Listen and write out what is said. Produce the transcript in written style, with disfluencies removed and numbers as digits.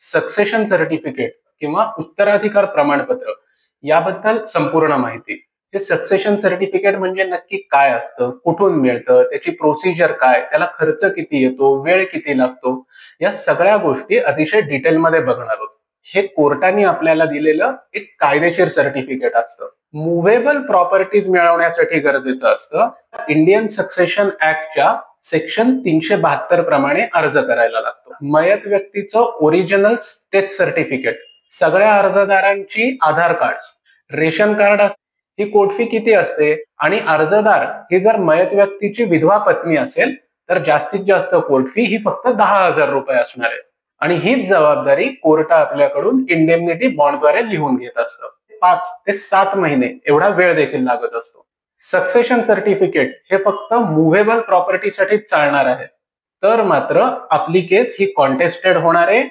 Succession certificate किंवा उत्तराधिकार प्रमाणपत्र याबद्दल संपूर्ण माहिती. हे सक्सेशन सर्टिफिकेट म्हणजे नक्की काय असतं, कुठून मिळतं, त्याची प्रोसिजर काय, त्याला खर्च किती येतो, वेळ किती लागतो, या सगळ्या गोष्टी अतिशय डिटेलमध्ये बघणार आहोत. हे कोर्टाने आपल्याला दिलेलं एक कायदेशीर सर्टिफिकेट असतं. मुव्हेबल प्रॉपर्टीज मिळवण्यासाठी गरजेचं असतं. इंडियन सक्सेशन ऍक्टच्या सेक्शन 372 प्रमाणे अर्ज करायला लागतो. मयत व्यक्तीचं ओरिजिनल डेथ सर्टिफिकेट, सगळ्या अर्जदारांची आधार कार्ड, रेशन कार्ड, ही कोर्ट फी किती असते, आणि अर्जदार ही जर मयत व्यक्तीची विधवा पत्नी असेल तर जास्तीत जास्त कोर्ट फी ही फक्त 10,000 रुपये असणार आहे. आणि हीच जबाबदारी कोर्ट आपल्याकडून इंडेमनिटी बॉन्डद्वारे लिहून घेत असतं. 5 ते 7 महिने एवढा वेळ देखील लागत असतो. सक्सेशन सर्टिफिकेट हे फक्त मुव्हेबल प्रॉपर्टीसाठीच चालणार आहे. तर मात्र आपली केस ही कॉन्टेस्टेड होणार आहे